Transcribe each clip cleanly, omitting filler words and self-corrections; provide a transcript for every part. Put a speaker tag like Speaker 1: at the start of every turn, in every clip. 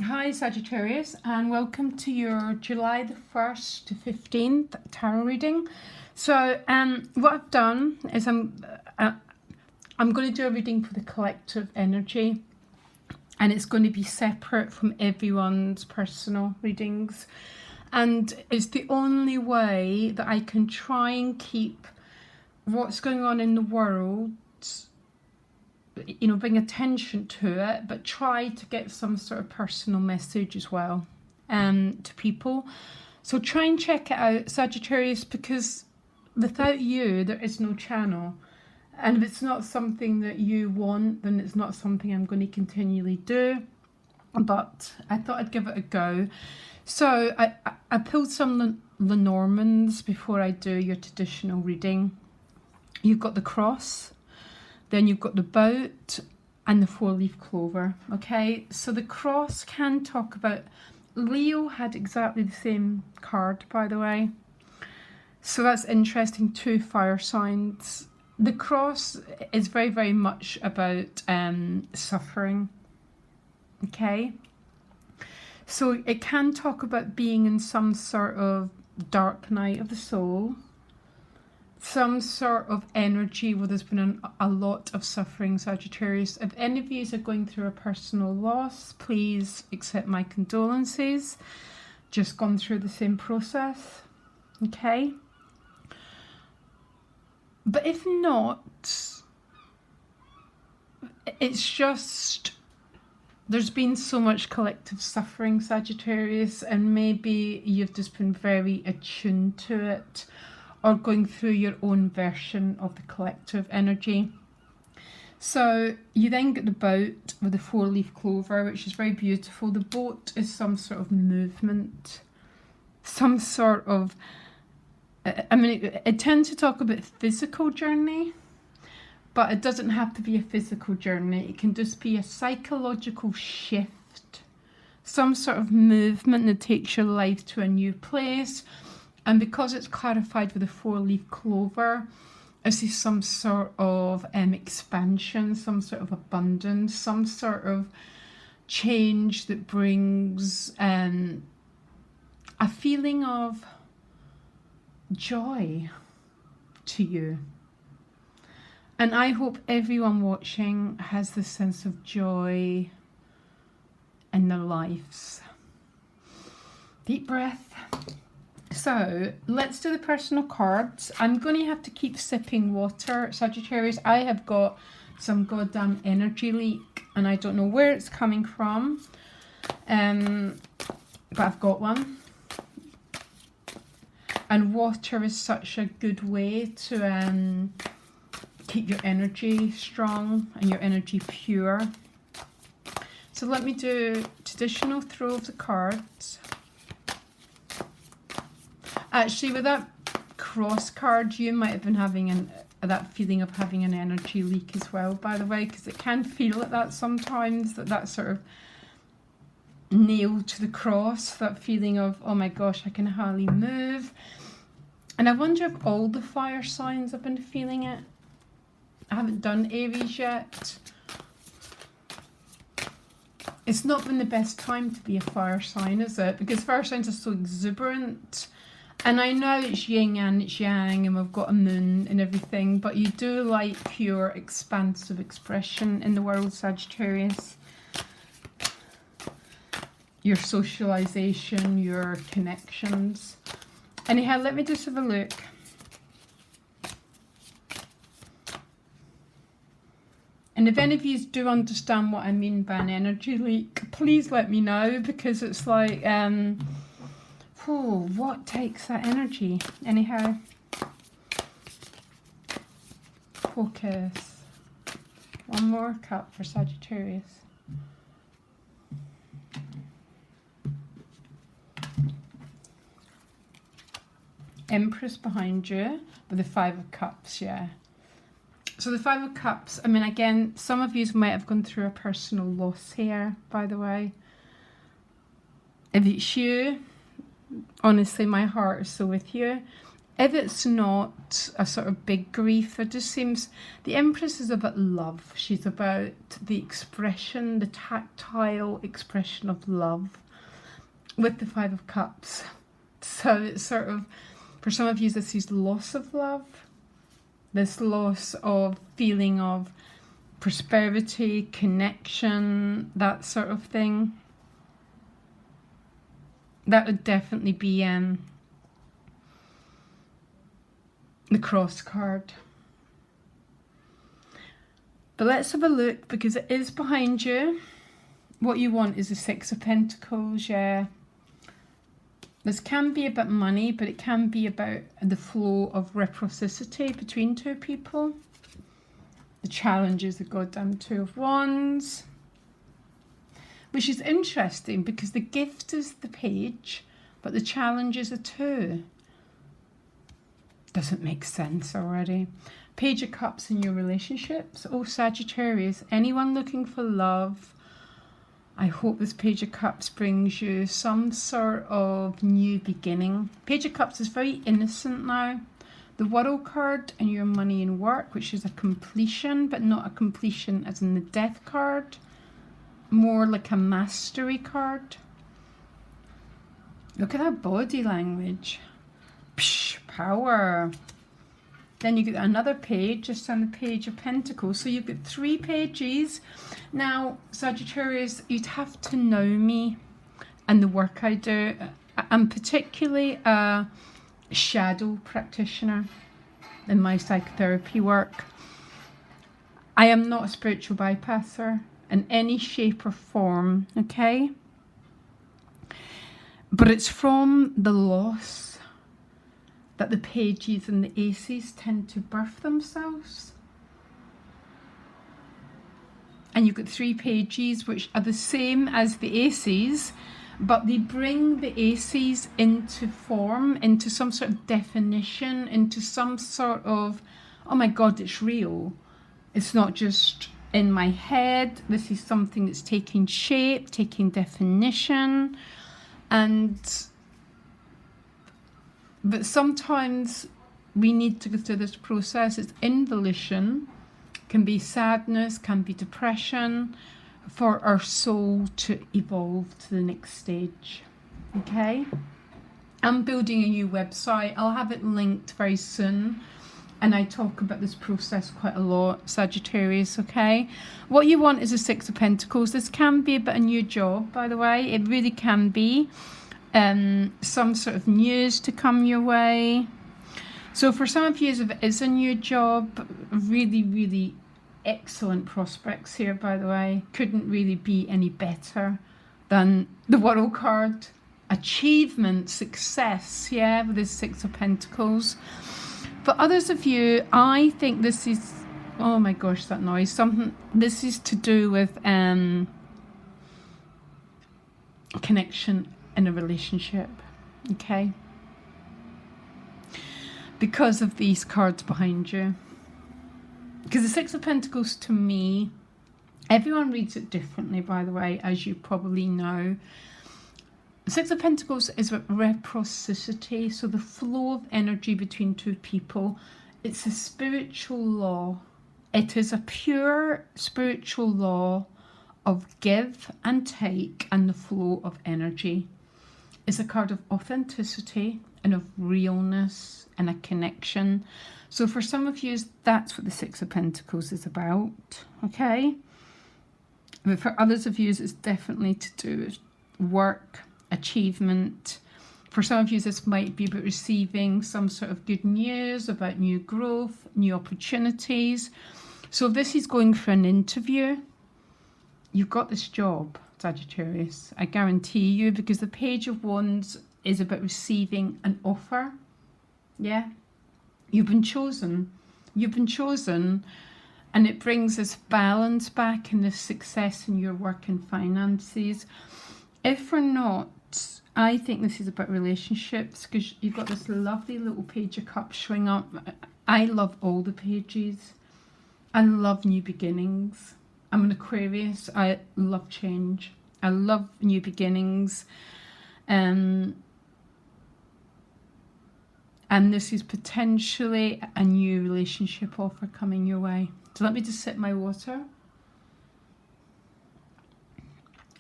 Speaker 1: Hi Sagittarius, and welcome to your July the 1st to 15th tarot reading. So what I've done is I'm going to do a reading for the collective energy, and it's going to be separate from everyone's personal readings, and it's the only way that I can try and keep what's going on in the world, bring attention to it, but try to get some sort of personal message as well to people. So try and check it out, Sagittarius, because without you there is no channel, and if it's not something that you want, then it's not something I'm going to continually do, but I thought I'd give it a go. So I pulled some Lenormands before I do your traditional reading. You've got the cross, then you've got the boat and the four-leaf clover. Okay, so the cross can talk about, Leo had exactly the same card, by the way. So that's interesting, two fire signs. The cross is very, very much about suffering. Okay, so it can talk about being in some sort of dark night of the soul, some sort of energy where there's been a lot of suffering, Sagittarius. If any of you are going through a personal loss, please accept my condolences. Just gone through the same process, okay? But if not, it's just, there's been so much collective suffering, Sagittarius, and maybe you've just been very attuned to it, or going through your own version of the collective energy. So you then get the boat with the four-leaf clover, which is very beautiful. The boat is some sort of movement, some sort of, it tends to talk about physical journey, but it doesn't have to be a physical journey. It can just be a psychological shift, some sort of movement that takes your life to a new place. And because it's clarified with a four-leaf clover, I see some sort of expansion, some sort of abundance, some sort of change that brings a feeling of joy to you. And I hope everyone watching has this sense of joy in their lives. Deep breath. So let's do the personal cards. I'm going to have to keep sipping water, Sagittarius. I have got some goddamn energy leak and I don't know where it's coming from, but I've got one. And water is such a good way to keep your energy strong and your energy pure. So let me do traditional throw of the cards. Actually, with that cross card, you might have been having that feeling of having an energy leak as well, by the way, because it can feel like that sometimes, that sort of nail to the cross, that feeling of, oh my gosh, I can hardly move. And I wonder if all the fire signs have been feeling it. I haven't done Aries yet. It's not been the best time to be a fire sign, is it? Because fire signs are so exuberant. And I know it's yin and it's yang and we've got a moon and everything, but you do like pure expansive expression in the world, Sagittarius. Your socialization, your connections. Anyhow, let me just have a look. And if any of you do understand what I mean by an energy leak, please let me know, because it's like, what takes that energy? Anyhow, focus. One more cup for Sagittarius. Empress behind you with the Five of Cups, yeah. So the Five of Cups, I mean, again, some of you might have gone through a personal loss here, by the way. If it's you, honestly, my heart is so with you. if it's not a sort of big grief, there just seems, the Empress is about love. She's about the expression, the tactile expression of love with the Five of Cups. So it's sort of, for some of you, this is loss of love, this loss of feeling of prosperity, connection, that sort of thing. That would definitely be the Cross card. But let's have a look, because it is behind you. What you want is the Six of Pentacles, yeah. This can be about money, but it can be about the flow of reciprocity between two people. The challenge is the goddamn Two of Wands, which is interesting because the gift is the Page, but the challenge is a Two. Doesn't make sense already. Page of Cups in your relationships. Oh, Sagittarius, anyone looking for love, I hope this Page of Cups brings you some sort of new beginning. Page of Cups is very innocent now. The World card and your money and work, which is a completion, but not a completion as in the Death card. More like a mastery card. Look at that body language. Psh, power. Then you get another page, just on the Page of Pentacles. So you've got 3 pages. Now, Sagittarius, you'd have to know me and the work I do. I'm particularly a shadow practitioner in my psychotherapy work. I am not a spiritual bypasser in any shape or form, okay? But it's from the loss that the Pages and the Aces tend to birth themselves. And you've got 3 pages which are the same as the Aces, but they bring the Aces into form, into some sort of definition, into some sort of, oh my God, it's real. It's not just in my head. This is something that's taking shape, taking definition. But sometimes we need to go through this process. It's involution, can be sadness, can be depression, for our soul to evolve to the next stage. Okay? I'm building a new website. I'll have it linked very soon. And I talk about this process quite a lot, Sagittarius, okay? What you want is a Six of Pentacles. This can be about a new job, by the way. It really can be. Some sort of news to come your way. So for some of you, if it is a new job, really, really excellent prospects here, by the way. Couldn't really be any better than the World card. Achievement, success, yeah, with this Six of Pentacles. For others of you, I think this is, oh my gosh, that noise. This is to do with connection in a relationship, okay? Because of these cards behind you. Because the Six of Pentacles, to me, everyone reads it differently, by the way, as you probably know. The Six of Pentacles is about reciprocity, so the flow of energy between two people. It's a spiritual law. It is a pure spiritual law of give and take and the flow of energy. It's a card of authenticity and of realness and a connection. So for some of you, that's what the Six of Pentacles is about, okay? But for others of you, it's definitely to do with work, achievement. For some of you, this might be about receiving some sort of good news about new growth, new opportunities. So if this is going for an interview, you've got this job, Sagittarius. I guarantee you, because the Page of Wands is about receiving an offer. Yeah, you've been chosen. You've been chosen, and it brings this balance back and this success in your work and finances. If or not, I think this is about relationships, because you've got this lovely little Page of Cups showing up. I love all the pages. I love new beginnings. I'm an Aquarius. I love change. I love new beginnings. And And this is potentially a new relationship offer coming your way. So let me just sip my water.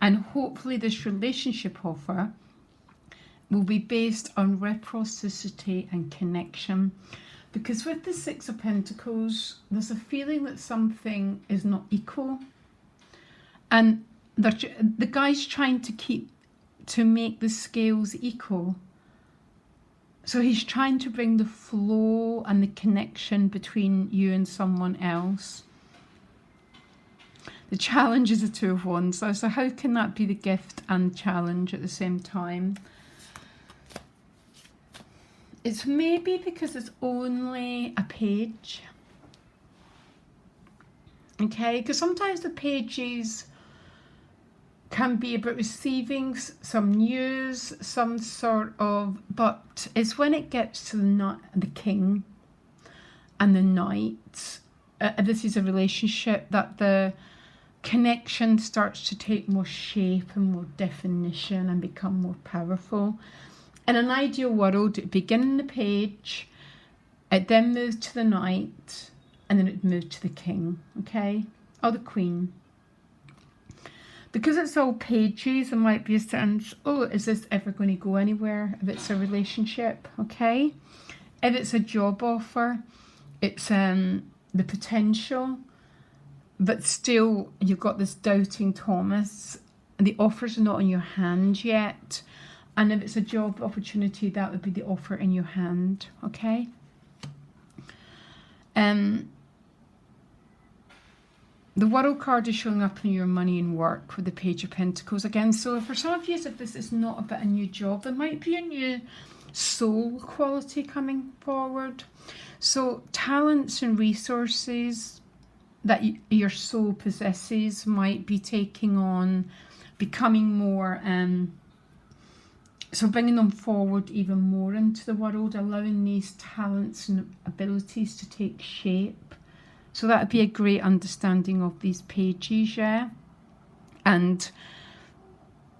Speaker 1: And hopefully this relationship offer will be based on reciprocity and connection. Because with the Six of Pentacles, there's a feeling that something is not equal. And the guy's trying to make the scales equal. So he's trying to bring the flow and the connection between you and someone else. The challenge is the Two of Wands. So how can that be the gift and challenge at the same time? It's maybe because it's only a page. Okay, because sometimes the pages can be about receiving some news, some sort of, but it's when it gets to the King and the Knight, this is a relationship, that the connection starts to take more shape and more definition and become more powerful. In an ideal world, it began in the page, it then moved to the Knight, and then it moved to the King, okay, or the Queen. Because it's all pages, there might be a sense, oh, is this ever going to go anywhere if it's a relationship, okay? If it's a job offer, it's the potential, but still you've got this doubting Thomas, and the offers are not in your hand yet. And if it's a job opportunity, that would be the offer in your hand, okay? The World card is showing up in your money and work with the Page of Pentacles again. So for some of you, if this is not about a new job, there might be a new soul quality coming forward. So talents and resources that your soul possesses might be taking on, becoming more, so bringing them forward even more into the world, allowing these talents and abilities to take shape. So that would be a great understanding of these pages, yeah? And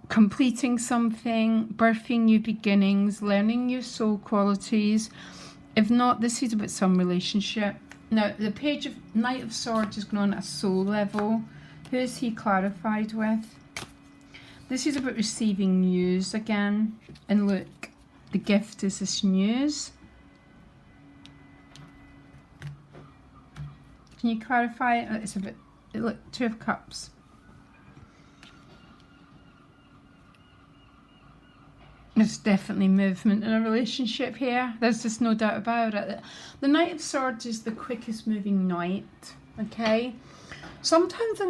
Speaker 1: completing something, birthing new beginnings, learning your soul qualities. If not, this is about some relationship. Now, the Page of Knight of Swords is going on at a soul level. Who is he clarified with? This is about receiving news again. And look, the gift is this news. Can you clarify? It's a bit, look, Two of Cups. There's definitely movement in a relationship here. There's just no doubt about it. The Knight of Swords is the quickest moving knight, okay? Sometimes the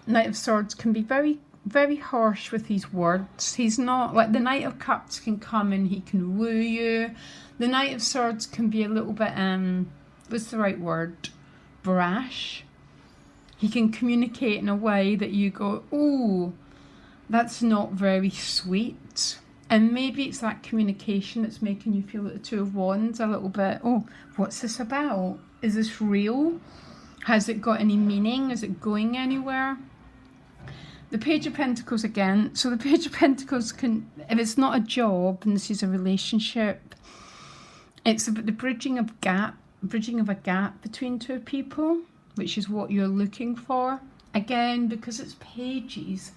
Speaker 1: Knight of Swords can be very, very harsh with his words. He's not, like the Knight of Cups can come and he can woo you. The Knight of Swords can be a little bit, what's the right word? Brash. He can communicate in a way that you go, oh, that's not very sweet. And maybe it's that communication that's making you feel like the Two of Wands a little bit, oh, what's this about? Is this real? Has it got any meaning? Is it going anywhere? The Page of Pentacles again. So the Page of Pentacles can, if it's not a job and this is a relationship, it's about the bridging of a gap between two people, which is what you're looking for. Again, because it's pages,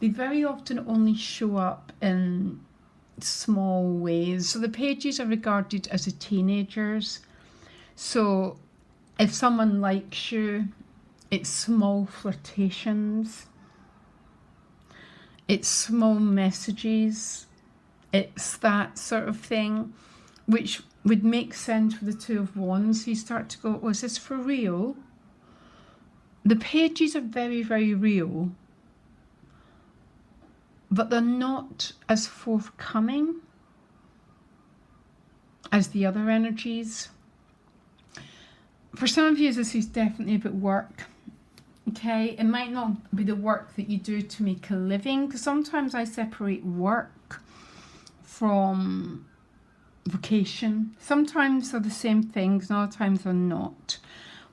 Speaker 1: they very often only show up in small ways. So the pages are regarded as the teenagers. So if someone likes you, it's small flirtations, it's small messages, it's that sort of thing, which would make sense for the Two of Wands. You start to go, oh, is this for real? The pages are very, very real, but they're not as forthcoming as the other energies. For some of you, this is definitely about work. Okay, it might not be the work that you do to make a living, because sometimes I separate work from vocation. Sometimes they're the same things, and other times they're not.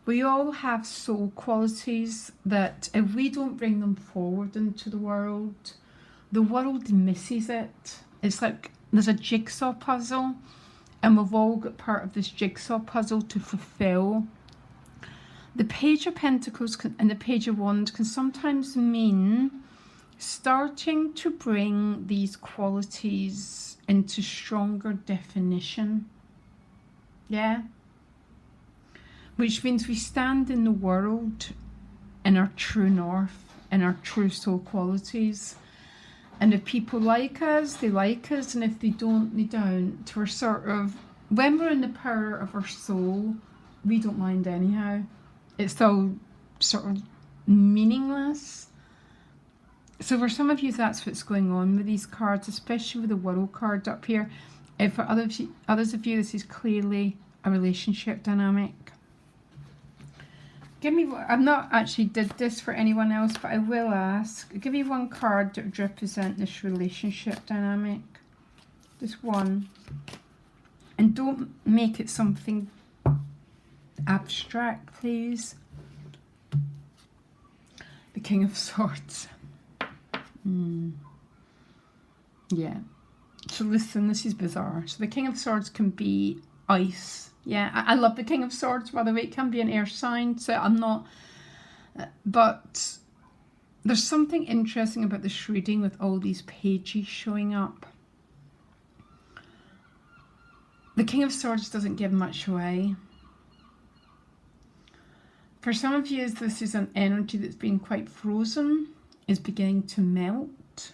Speaker 1: We all have soul qualities that if we don't bring them forward into the world misses it. It's like there's a jigsaw puzzle, And we've all got part of this jigsaw puzzle to fulfill. The Page of Pentacles and the Page of Wands can sometimes mean starting to bring these qualities into stronger definition. Yeah? Which means we stand in the world in our true north, in our true soul qualities. And if people like us, they like us. And if they don't, they don't. We're sort of, when we're in the power of our soul, we don't mind anyhow. It's all sort of meaningless. So for some of you, that's what's going on with these cards, especially with the World card up here. And for others of you, this is clearly a relationship dynamic. Give me, I've not actually did this for anyone else, but I will ask. Give me one card that would represent this relationship dynamic. Just one. And don't make it something abstract, please. The King of Swords. Yeah. So listen, this is bizarre. So the King of Swords can be ice. Yeah, I love the King of Swords, by the way. It can be an air sign, so I'm not... But there's something interesting about this reading with all these pages showing up. The King of Swords doesn't give much away. For some of you, this is an energy that's been quite frozen, is beginning to melt.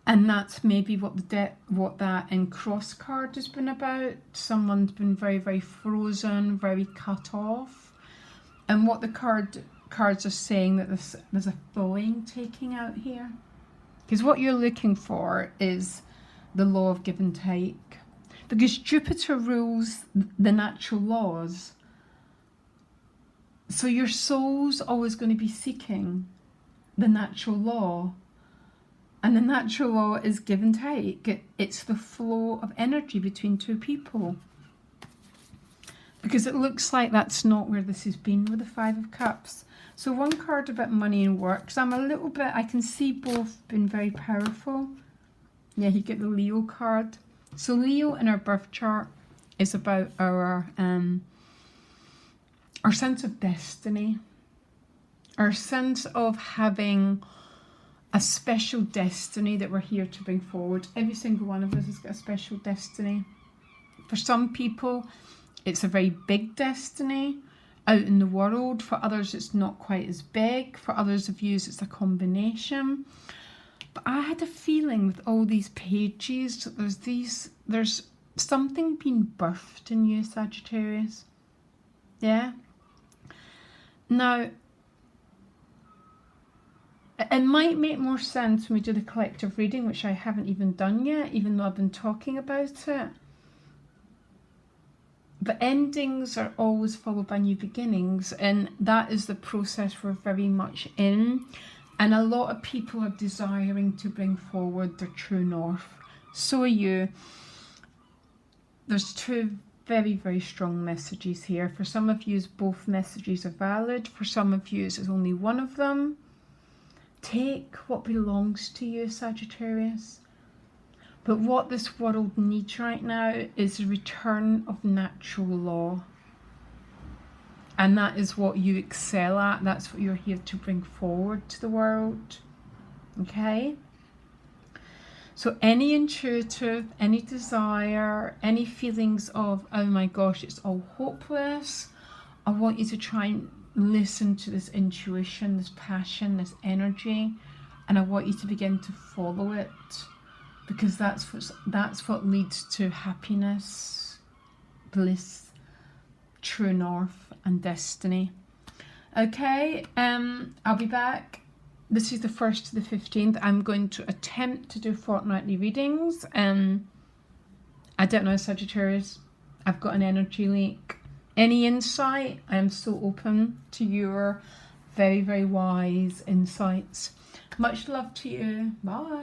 Speaker 1: And that's maybe what that cross card has been about. Someone's been very, very frozen, very cut off. And what the cards are saying, that there's a thawing taking out here. Because what you're looking for is the law of give and take. Because Jupiter rules the natural laws. So your soul's always going to be seeking the natural law. And the natural law is give and take. It's the flow of energy between two people. Because it looks like that's not where this has been with the Five of Cups. So one card about money and work. So I'm a little bit, I can see both being very powerful. Yeah, you get the Leo card. So Leo in our birth chart is about our sense of destiny. Our sense of having a special destiny that we're here to bring forward. Every single one of us has got a special destiny. For some people, it's a very big destiny out in the world. For others, it's not quite as big. For others of you, it's a combination. But I had a feeling with all these pages that there's something being birthed in you, Sagittarius. Yeah? Now, it might make more sense when we do the collective reading, which I haven't even done yet, even though I've been talking about it. But endings are always followed by new beginnings, and that is the process we're very much in. And a lot of people are desiring to bring forward their true north. So are you. There's two very, very strong messages here. For some of you, both messages are valid. For some of you, it's only one of them. Take what belongs to you, Sagittarius. But what this world needs right now is a return of natural law. And that is what you excel at. That's what you're here to bring forward to the world. Okay? So any intuitive, any desire, any feelings of, oh my gosh, it's all hopeless, I want you to try and listen to this intuition, this passion, this energy, and I want you to begin to follow it, because that's what leads to happiness, bliss, true north, and destiny. Okay, I'll be back. This is the 1st to the 15th. I'm going to attempt to do fortnightly readings. I don't know, Sagittarius. I've got an energy leak. Any insight? I am so open to your very, very wise insights. Much love to you. Bye.